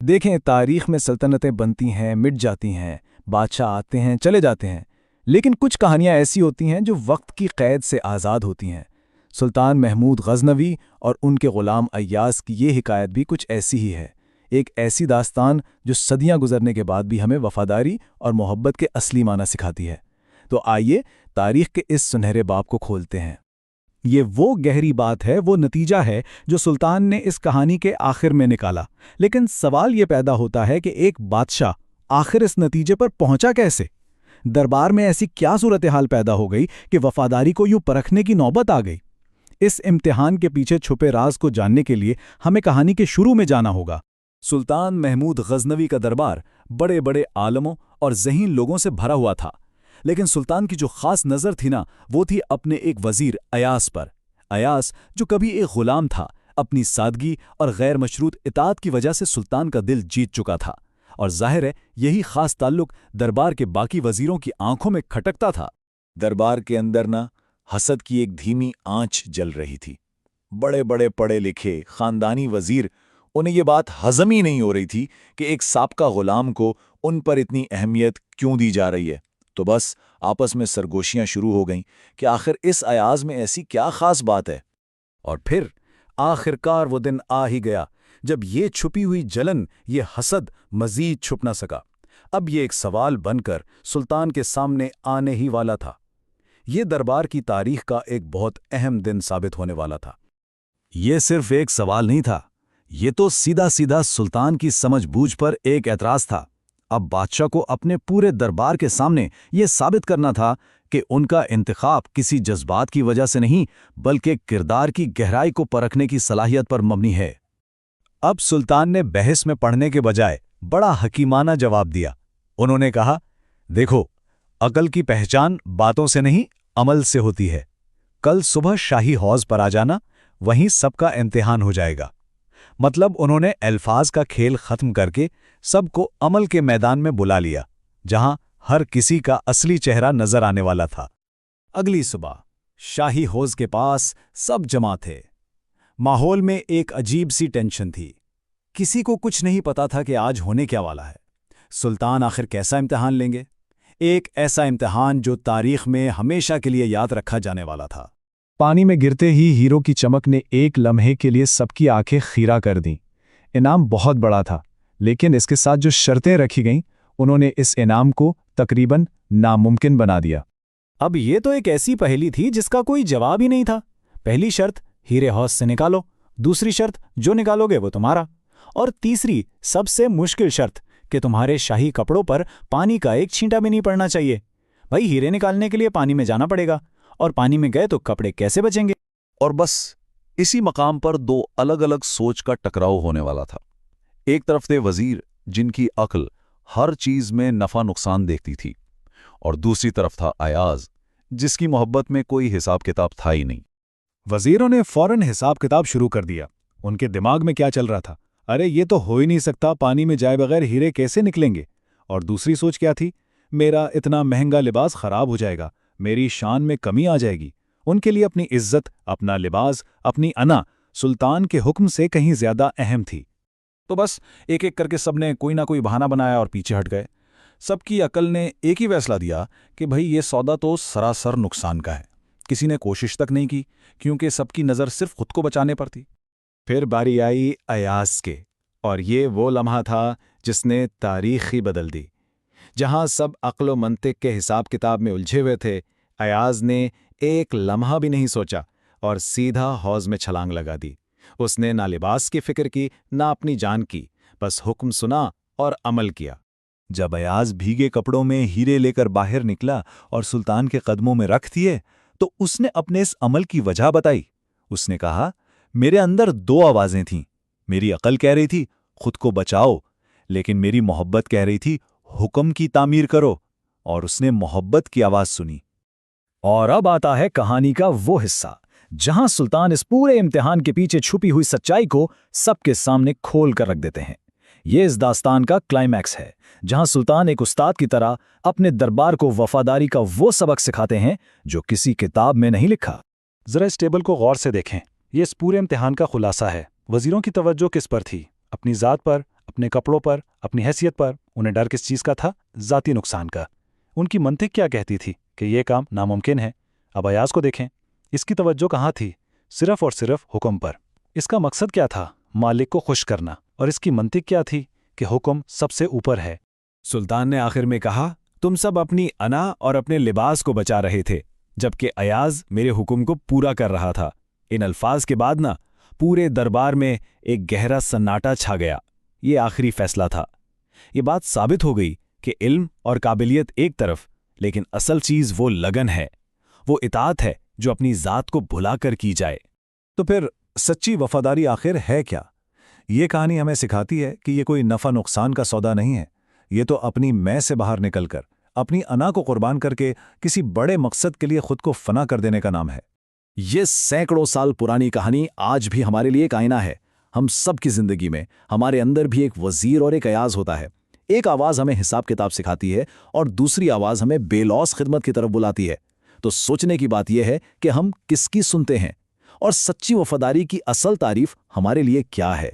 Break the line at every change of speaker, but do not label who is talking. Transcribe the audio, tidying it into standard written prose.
देखें, तारीख में सल्तनतें बनती हैं, मिट जाती हैं, बादशाह आते हैं, चले जाते हैं, लेकिन कुछ कहानियां ऐसी होती हैं जो वक्त की कैद से आज़ाद होती हैं। सुल्तान महमूद गज़नवी और उनके ग़ुलाम अय्याज़ की ये हिकायत भी कुछ ऐसी ही है। एक ऐसी दास्तान जो सदियां गुजरने के बाद भी हमें वफ़ादारी और मोहब्बत के असली माना सिखाती है। तो आइए तारीख के इस सुनहरे बाब को खोलते हैं।
ये वो गहरी बात है, वो नतीजा है जो सुल्तान ने इस कहानी के आखिर में निकाला। लेकिन सवाल ये पैदा होता है कि एक बादशाह आखिर इस नतीजे पर पहुंचा कैसे? दरबार में ऐसी क्या सूरत हाल पैदा हो गई कि वफादारी को यूं परखने की नौबत आ गई? इस इम्तिहान के पीछे छुपे राज को जानने के लिए हमें कहानी के शुरू में जाना होगा।
सुल्तान महमूद गज़नवी का दरबार बड़े बड़े आलमों और ज़हीन लोगों से भरा हुआ था, लेकिन सुल्तान की जो खास नज़र थी ना, वो थी अपने एक वज़ीर अयास पर। अयास, जो कभी एक ग़ुलाम था, अपनी सादगी और गैर मशरूत इताअत की वजह से सुल्तान का दिल जीत चुका था, और जाहिर है यही खास ताल्लुक दरबार के बाकी वज़ीरों की आंखों में खटकता था। दरबार के अंदर ना हसद की एक धीमी आंच जल रही थी। बड़े बड़े पढ़े लिखे ख़ानदानी वज़ीर, उन्हें ये बात हज़म ही नहीं हो रही थी कि एक साबका ग़ुलाम को उन पर इतनी अहमियत क्यों दी जा रही है। तो बस आपस में सरगोशियां शुरू हो गईं कि आखिर इस अयाज़ में ऐसी क्या खास बात है। और फिर आखिरकार वो दिन आ ही गया जब ये छुपी हुई जलन, ये हसद मज़ीद छुप न सका। अब ये एक सवाल बनकर सुल्तान के सामने आने ही वाला था। ये दरबार की तारीख का एक बहुत अहम दिन साबित होने वाला था।
ये सिर्फ एक सवाल नहीं था, ये तो सीधा सीधा सुल्तान की समझबूझ पर एक एतराज़ था। अब बादशाह को अपने पूरे दरबार के सामने ये साबित करना था कि उनका इंतखाब किसी जज्बात की वजह से नहीं, बल्कि किरदार की गहराई को परखने की सलाहियत पर मबनी है। अब सुल्तान ने बहस में पढ़ने के बजाय बड़ा हकीमाना जवाब दिया। उन्होंने कहा, देखो, अकल की पहचान बातों से नहीं, अमल से होती है। कल सुबह शाही हौज पर आ जाना, वहीं सबका इम्तिहान हो जाएगा। मतलब उन्होंने अल्फाज का खेल खत्म करके सबको अमल के मैदान में बुला लिया, जहां हर किसी का असली चेहरा नजर आने वाला था। अगली सुबह शाही हौज के पास सब जमा थे। माहौल में एक अजीब सी टेंशन थी। किसी को कुछ नहीं पता था कि आज होने क्या वाला है। सुल्तान आखिर कैसा इम्तिहान लेंगे? एक ऐसा इम्तिहान जो तारीख में हमेशा के लिए याद रखा जाने वाला था। पानी में गिरते ही हीरो की चमक ने एक लम्हे के लिए सबकी आंखें खीरा कर दीं। इनाम बहुत बड़ा था, लेकिन इसके साथ जो शर्तें रखी गईं, उन्होंने इस इनाम को तकरीबन नामुमकिन बना दिया। अब ये तो एक ऐसी पहेली थी जिसका कोई जवाब ही नहीं था। पहली शर्त, हीरे हौज से निकालो। दूसरी शर्त, जो निकालोगे वो तुम्हारा। और तीसरी, सबसे मुश्किल शर्त, कि तुम्हारे शाही कपड़ों पर पानी का एक छींटा भी नहीं पड़ना चाहिए। भाई, हीरे निकालने के लिए पानी में जाना पड़ेगा, और पानी में गए तो कपड़े कैसे बचेंगे?
और बस इसी मकाम पर दो अलग अलग सोच का टकराव होने वाला था। एक तरफ थे वजीर, जिनकी अक्ल हर चीज में नफा नुकसान देखती थी, और दूसरी तरफ था अयाज, जिसकी मोहब्बत में कोई हिसाब किताब था ही नहीं।
वजीरों ने फौरन हिसाब किताब शुरू कर दिया। उनके दिमाग में क्या चल रहा था? अरे ये तो हो ही नहीं सकता, पानी में जाए बगैर हीरे कैसे निकलेंगे? और दूसरी सोच क्या थी? मेरा इतना महंगा लिबास खराब हो जाएगा, मेरी शान में कमी आ जाएगी। उनके लिए अपनी इज्जत, अपना लिबास, अपनी अना सुल्तान के हुक्म से कहीं ज्यादा अहम थी। तो बस एक एक करके सबने कोई ना कोई बहाना बनाया और पीछे हट गए। सबकी अकल ने एक ही फैसला दिया कि भाई ये सौदा तो सरासर नुकसान का है। किसी ने कोशिश तक नहीं की, क्योंकि सबकी नज़र सिर्फ खुद को बचाने पर थी। फिर बारी आई अयास के, और ये वो लम्हा था जिसने तारीख ही बदल दी। जहां सब अक्ल व मंतिक के हिसाब किताब में उलझे हुए थे, अयाज ने एक लम्हा भी नहीं सोचा और सीधा हौज में छलांग लगा दी। उसने ना लिबास की फिक्र की, ना अपनी जान की, बस हुक्म सुना और अमल किया। जब अयाज भीगे कपड़ों में हीरे लेकर बाहर निकला और सुल्तान के कदमों में रख दिए, तो उसने अपने इस अमल की वजह बताई। उसने कहा, मेरे अंदर दो आवाजें थीं। मेरी अकल कह रही थी खुद को बचाओ, लेकिन मेरी मोहब्बत कह रही थी हुक्म की तामीर करो। और उसने मोहब्बत की आवाज सुनी। और अब आता है कहानी का वो हिस्सा जहां सुल्तान इस पूरे इम्तिहान के पीछे छुपी हुई सच्चाई को सबके सामने खोल कर रख देते हैं। ये इस दास्तान का क्लाइमैक्स है, जहां सुल्तान एक उस्ताद की तरह अपने दरबार को वफादारी का वो सबक सिखाते हैं जो किसी किताब में नहीं लिखा। जरा इस टेबल को गौर से देखें। ये इस पूरे इम्तिहान का खुलासा है। वजीरों की तवज्जो किस पर थी? अपनी ज़ात पर, अपने कपड़ों पर, अपनी हैसियत पर उन्हें डर किस चीज़ का था? ज़ाती नुकसान का। उनकी मंतिक क्या कहती थी कि ये काम नामुमकिन है। अब अयाज को देखें, इसकी तवज्जो कहाँ थी? सिर्फ और सिर्फ हुक्म पर। इसका मकसद क्या था? मालिक को खुश करना। और इसकी मंतिक क्या थी? कि हुक्म सबसे ऊपर है।
सुल्तान ने आखिर में कहा, तुम सब अपनी अना और अपने लिबास को बचा रहे थे, जबकि अयाज मेरे हुक्म को पूरा कर रहा था। इन अल्फाज के बाद ना पूरे दरबार में एक गहरा सन्नाटा छा गया। ये आखिरी फैसला था। ये बात साबित हो गई कि इल्म और काबिलियत एक तरफ, लेकिन असल चीज़ वो लगन है, वो इताअत है जो अपनी ज़ात को भुलाकर की जाए।
तो फिर सच्ची वफादारी आखिर है क्या? ये कहानी हमें सिखाती है कि ये कोई नफ़ा नुकसान का सौदा नहीं है। ये तो अपनी मैं से बाहर निकलकर, अपनी अना को कुर्बान करके किसी बड़े मकसद के लिए खुद को फना कर देने का नाम है। ये सैकड़ों साल पुरानी कहानी आज भी हमारे लिए एक आईना है। हम सब की जिंदगी में हमारे अंदर भी एक वजीर और एक अयाज होता है। एक आवाज़ हमें हिसाब किताब सिखाती है और दूसरी आवाज़ हमें बेलौस खिदमत की तरफ बुलाती है। तो सोचने की बात यह है कि हम किसकी सुनते हैं और सच्ची वफादारी की असल तारीफ हमारे लिए क्या है।